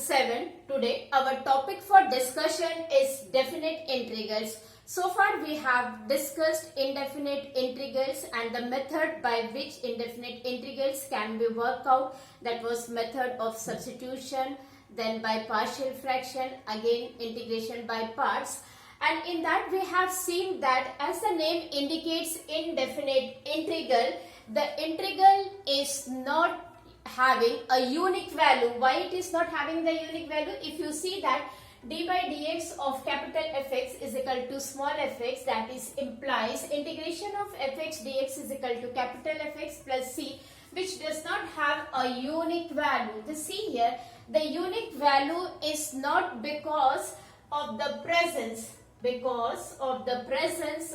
7. Today our topic for discussion is definite integrals. So far we have discussed indefinite integrals and the method by which indefinite integrals can be worked out. That was method of substitution, then by partial fraction, again integration by parts. And in that we have seen that as the name indicates indefinite integral, the integral is not having a unique value. Why it is not having the unique value? If you see that d by dx of capital Fx is equal to small fx, that is implies integration of fx dx is equal to capital Fx plus c, which does not have a unique value. Just see here, the unique value is not because of the presence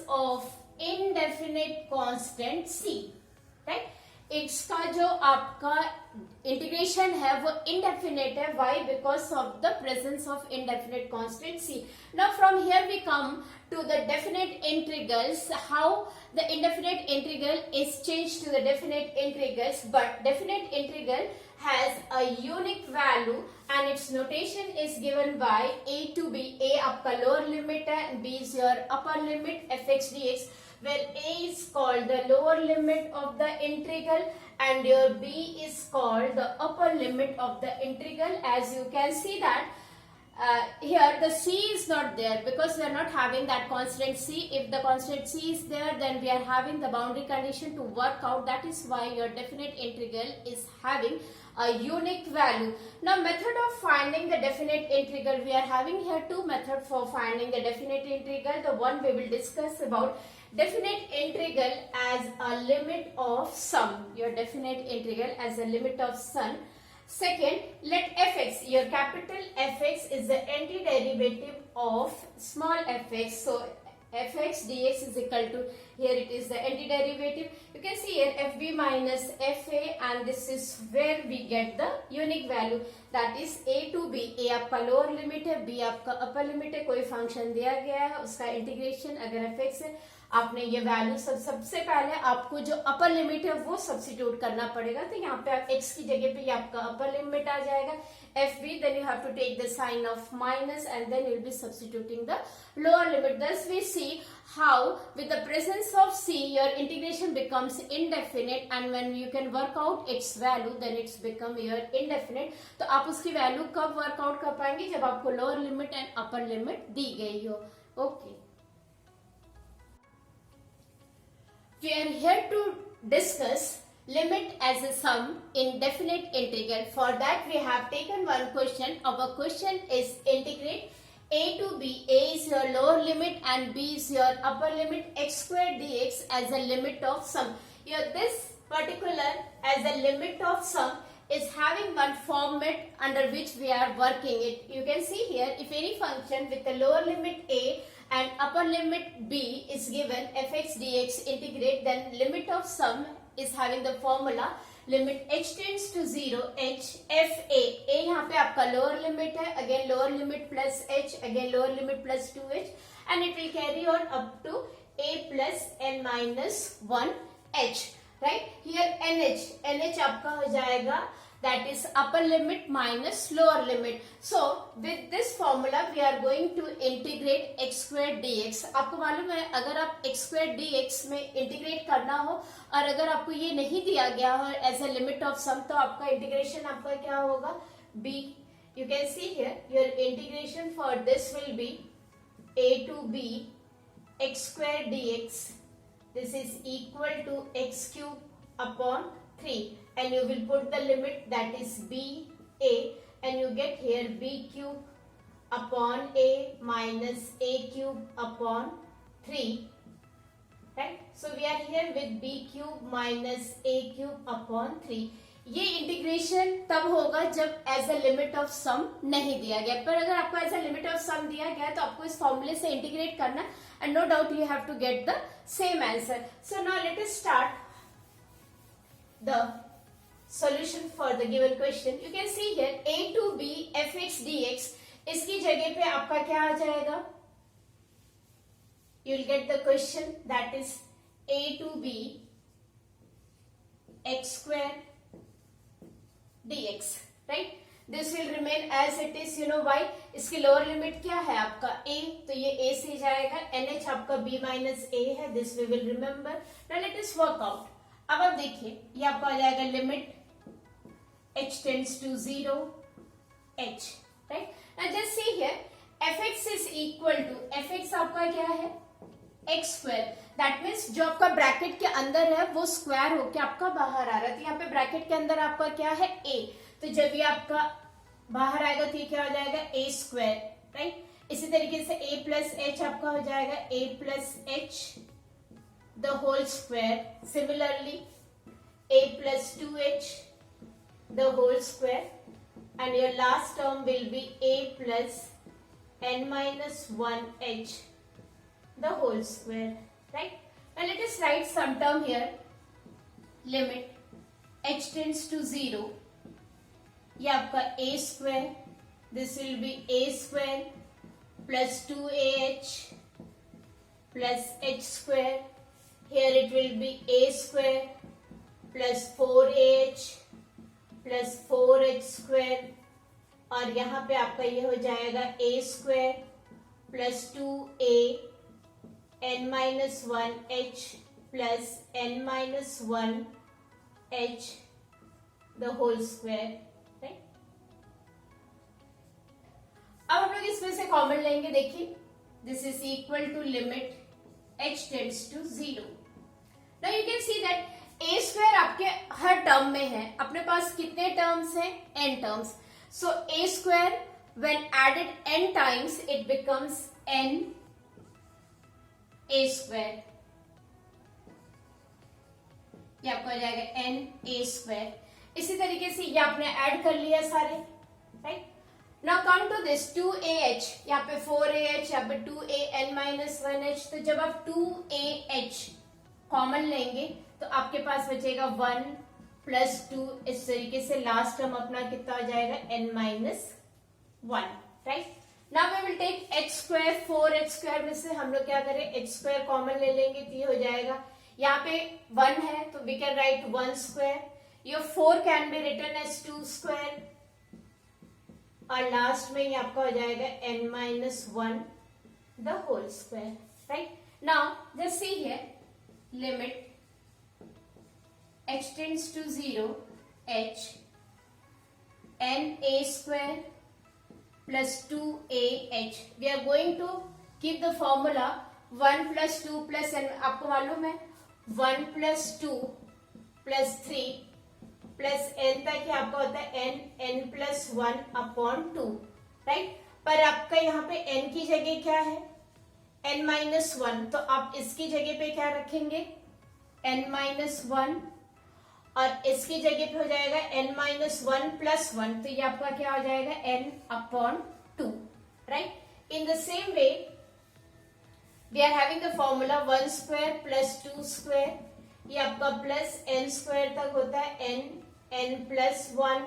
of indefinite constant c, right? इसका जो आपका integration है वो indefinite है. Why? Because of the presence of indefinite constant c. Now from here we come to the definite integrals. How the indefinite integral is changed to the definite integrals, but definite integral has a unique value and its notation is given by a to b. A आपका lower limit है and b is your upper limit fx dx, where a is called the lower limit of the integral and your b is called the upper limit of the integral. As you can see that here the c is not there because we are not having that constant c. If the constant c is there, then we are having the boundary condition to work out. That is why your definite integral is having a unique value. Now method of finding the definite integral, we are having here two methods for finding the definite integral. The one we will discuss about definite integral as a limit of sum, your definite integral as a limit of sum. Second, let fx, your capital Fx is the antiderivative of small fx. So fx dx is equal to, here it is the antiderivative. You can see here fb minus fa, and this is where we get the unique value, that is a to b. a आपका lower limit है, b आपका upper limit है. कोई function दिया गया है, उसका integration अगर fx है, आपने ये वैल्यू सबसे पहले आपको जो अपर लिमिट है वो सब्स्टिट्यूट करना पड़ेगा. तो यहाँ पे आप x की जगह पे ये आपका अपर लिमिट आ जाएगा fb, then you have to take the sign of minus and then you will be substituting the lower limit. Thus we see how with the presence of c your integration becomes indefinite, and when you can work out its value then it's become your indefinite. तो आप उसकी value कब work out कर पाएंगे? जब आपको lower limit and upper limit दी गई हो. Okay, we are here to discuss limit as a sum in definite integral. For that we have taken one question. Our question is integrate a to b. A is your lower limit and b is your upper limit, x square dx as a limit of sum. Here this particular as a limit of sum is having one format under which we are working it. You can see here, if any function with a lower limit a and upper limit b is given fx dx integrate, then limit of sum is having the formula limit h tends to 0 h f a. a यहाँ पे आपका lower limit है, again lower limit plus h, again lower limit plus 2h, and it will carry on up to a plus n minus 1 h. Right here nh आपका हो जाएगा, that is upper limit minus lower limit. So with this formula we are going to integrate x square dx. आपको मालूम है अगर आप x square dx में integrate करना हो और अगर आपको ये नहीं दिया गया हो एज अ लिमिट ऑफ सम, तो आपका इंटीग्रेशन आपका क्या होगा? b. You can see here your integration for this will be a to b x square dx. This is equal to x cube upon 3, and you will put the limit, that is b a, and you get here b cube upon a minus a cube upon 3, right? So we are here with b cube minus a cube upon 3. ये integration तब होगा जब as a limit of sum नहीं दिया गया, पर अगर आपको as a limit of sum दिया गया तो आपको इस फॉर्मूले से इंटीग्रेट करना, and no doubt you have to get the same answer. So now let us start the solution for the given question. You can see here a to b fx dx, इसकी जगह पे आपका क्या आ जाएगा? You will get the question, that is a to b x square dx, right? This will remain as it is, you know why, इसकी lower limit क्या है आपका a, तो ये a से जाएगा, NH आपका b माइनस a है, this we will remember. Now let us work out. अब आप देखिए ये आपका आ जाएगा limit h tends to 0 h, right. Now just see here fx is equal to, fx आपका क्या है एक्स स्क्वायर, दैट मीन्स जो आपका ब्रैकेट के अंदर है वो स्क्वायर होके आपका बाहर आ रहा है. तो यहाँ पे ब्रैकेट के अंदर आपका क्या है a, तो जब ये आपका बाहर आएगा तो ये क्या हो जाएगा a स्क्वायर, राइट. इसी तरीके से a प्लस एच आपका हो जाएगा a plus h the whole square. Similarly a plus 2h the whole square, and your last term will be a plus n minus 1h the whole square, right. Now let us write some term here. Limit h tends to 0, ये आपका a square, this will be a square plus 2ah plus h square, here it will be a square plus 4ah plus 4h square, और यहाँ पे आपका ये हो जाएगा a square plus 2a n minus 1h plus n minus 1h the whole square, right. अब हम लोग इसमें से कॉमन लेंगे. देखिए this is equal to limit h tends to 0. Now you can see that a square आपके हर term में है. अपने पास कितने टर्म्स हैं, n terms. So a square when added n times it becomes n a square, ये आपको हो जाएगा n a स्क्वायर. इसी तरीके से ये आपने ऐड कर लिया सारे, right. Now come to this 2ah, यहाँ पे 4ah, यहाँ पे 2a n माइनस 1h. तो जब आप 2ah कॉमन लेंगे तो आपके पास बचेगा 1 प्लस 2. इस तरीके से लास्ट टर्म अपना कितना हो जाएगा n minus 1, right. Now we will take h square. 4h square में से हम लोग क्या करें, h स्क्वायर कॉमन ले लेंगे तो ये हो जाएगा, यहाँ पे 1 है तो we can write 1 square. Your 4 can be written as 2 square, और लास्ट में ये आपका हो जाएगा n minus 1 the whole square, right. Now just see here limit h tends to 0 h n a square plus 2ah. We are going to keep the formula 1 plus 2 plus n. आपको मालूम है 1 plus 2 plus 3 plus n तक ही आपका होता है n plus 1 upon 2, right. पर आपका यहाँ पे n की जगह क्या है, n minus 1, तो आप इसकी जगह पे क्या रखेंगे n minus 1, और इसकी जगह पे हो जाएगा n minus 1 plus 1, तो ये आपका क्या हो जाएगा n upon 2, right. In the same way we are having the formula 1 square plus 2 square, ये आपका plus n square तक होता है n plus 1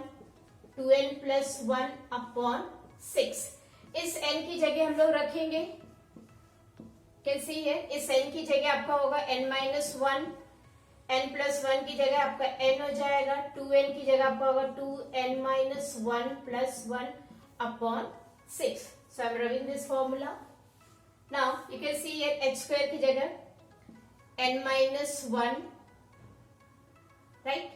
2n plus 1 upon 6. इस n की जगह हम लोग रखेंगे, कैसी है, इस n की जगह आपका होगा n minus 1, n plus 1 की जगह आपका n हो जाएगा, 2n की जगह आपका होगा 2n minus 1 plus 1 upon 6. So I am writing this formula. Now you can see here h square की जगह n minus 1, right,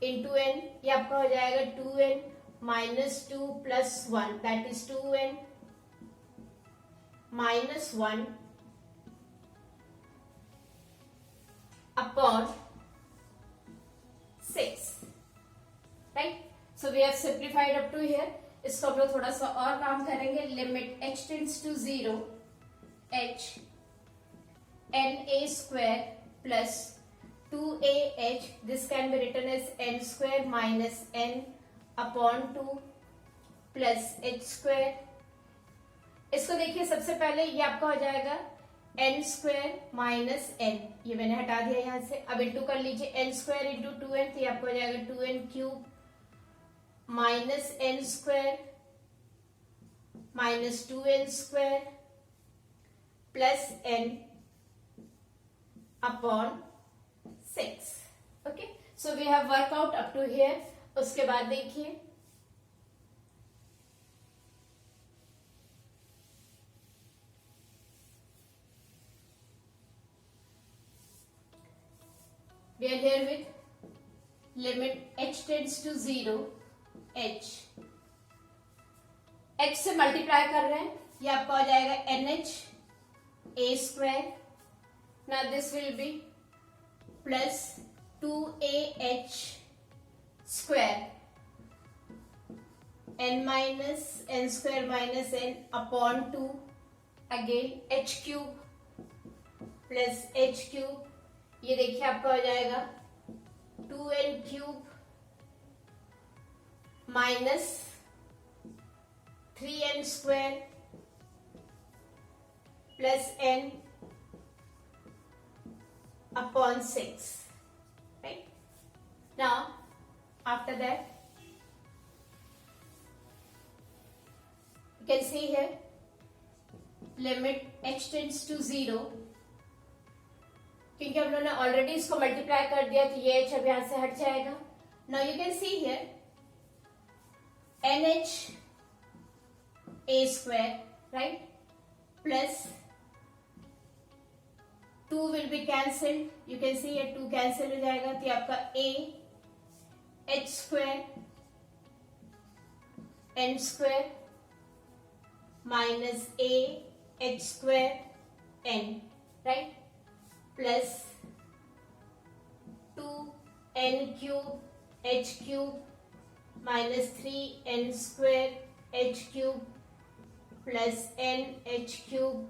into n, ये आपका हो जाएगा 2n minus 2 plus 1, that is 2n minus 1 upon 6, right. So we have simplified up to here. इसको हम लोग थोड़ा सा और काम करेंगे. Limit h tends to 0 h n a square plus 2ah, this can be written as n square minus n upon 2 plus h square. इसको देखिए सबसे पहले ये आपका हो जाएगा n स्क्वायर माइनस n, ये मैंने हटा दिया यहाँ से. अब इंटू कर लीजिए n स्क्वायर इंटू 2n, तो ये आपको हो जाएगा 2n cube minus n square minus 2n square plus n upon 6. Okay, so we have worked out up to here. उसके बाद देखिए we are here with limit h tends to 0, h से multiply कर रहे हैं, ये आपका हो जाएगा NH a square. Now this will be plus 2AH square n minus n square minus n upon 2 again h cube plus h cube. ये देखिए आपका हो जाएगा 2n cube minus 3n square plus n upon 6, right? Now after that you can see here limit h tends to 0, क्योंकि हम लोगों ने already इसको मल्टीप्लाई कर दिया तो ये h अब यहां से हट जाएगा. Now you can see here NH a square, right, plus 2 will be cancelled. You can see here 2 cancel हो जाएगा तो ये आपका a h square n square minus a h square n, right, plus 2 n cube h cube minus 3 n square h cube plus n h cube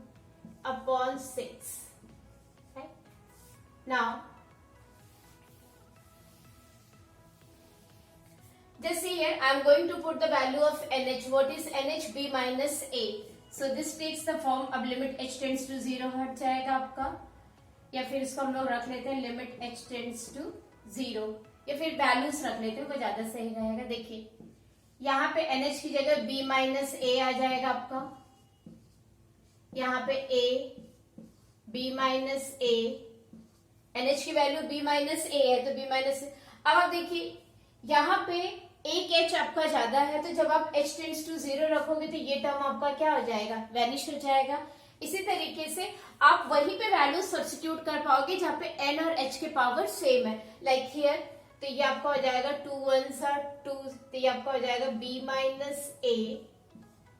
upon 6. Right? Now, just see here, I am going to put the value of NH. What is NH? B minus A. So this takes the form, अब limit h tends to 0 हट जाएगा आपका, या फिर इसको हम लोग रख लेते हैं limit h tends to 0, या फिर वैल्यूज रख लेते हैं, वो ज्यादा सही रहेगा. देखिए यहाँ पे NH की जगह B माइनस A आ जाएगा आपका, यहाँ पे A B minus A, NH की वैल्यू B माइनस A है तो B माइनस. अब आप देखिए यहाँ पे एक H आपका ज्यादा है, तो जब आप H टेंड्स टू 0 रखोगे तो ये टर्म आपका क्या हो जाएगा, वैनिश हो जाएगा. इसी तरीके से आप वहीं पे वैल्यू सब्स्टिट्यूट कर पाओगे जहाँ पे N और H के पावर सेम है. लाइक हियर तो ये आपका हो जाएगा 2 1s are 2, तो ये आपका हो जाएगा B minus A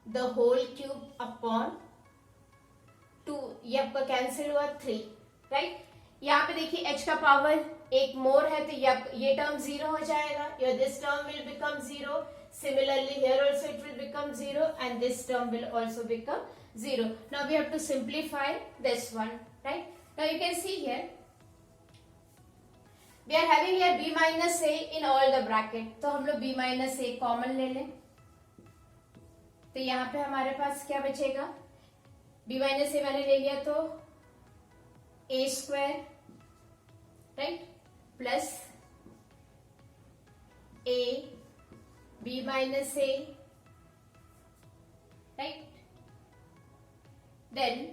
the whole cube upon 2, ये आपका कैंसिल हुआ 3, राइट. यहाँ पे देखिए h का पावर एक मोर है तो ये टर्म 0 हो जाएगा, या this term will become 0. Similarly here also it will become 0 and this term will also become 0. Now we have to simplify this one, right? Now you can see here we are having here b minus a in all the bracket, तो हम लोग b minus a common ले लें, तो यहाँ पे हमारे पास क्या बचेगा, b minus a मैंने ले लिया तो a square, right, plus a b minus a, right, then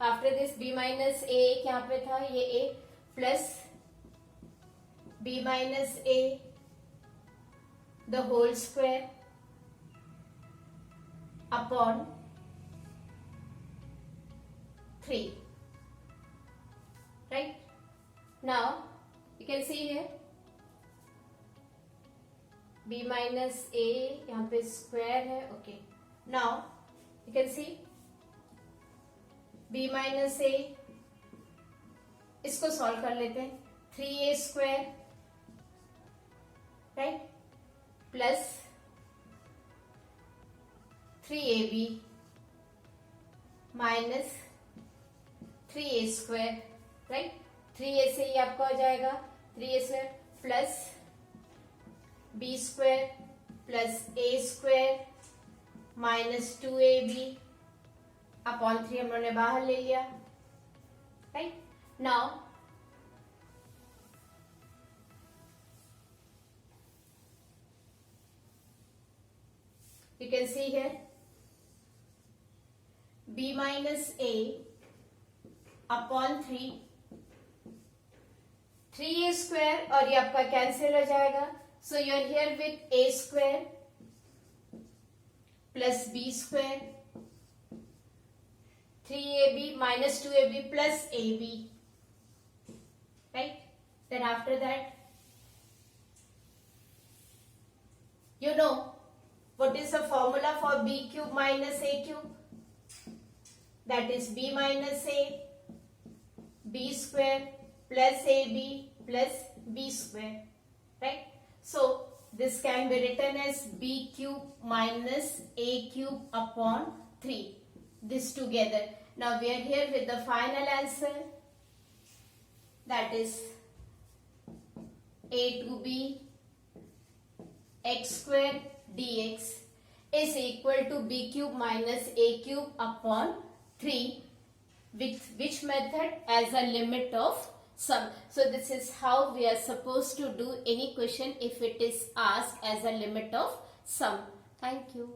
after this b minus a यहाँ पे था ये a plus b minus a the whole square upon 3, right. Now you can see here b minus a यहाँ पे square है, okay. Now you can see b minus a, इसको solve कर लेते हैं, 3a square, right, plus 3ab minus 3a square, right. 3a से ये आपका हो जाएगा 3a square plus b square plus a square minus 2ab upon 3 हम लोगों ने बाहर ले लिया, right. Now you can see here b minus a upon 3a square और ये आपका कैंसिल हो जाएगा, So you are here with a square plus b square, 3ab minus 2ab plus ab, right? Then after that, you know what is the formula for b cube minus a cube? That is b minus a, b square plus ab plus b square, right? So this can be written as b cube minus a cube upon 3. This together. Now we are here with the final answer, that is a to b x square dx is equal to b cube minus a cube upon 3, with which method? As a limit of sum. So this is how we are supposed to do any question if it is asked as a limit of sum. Thank you.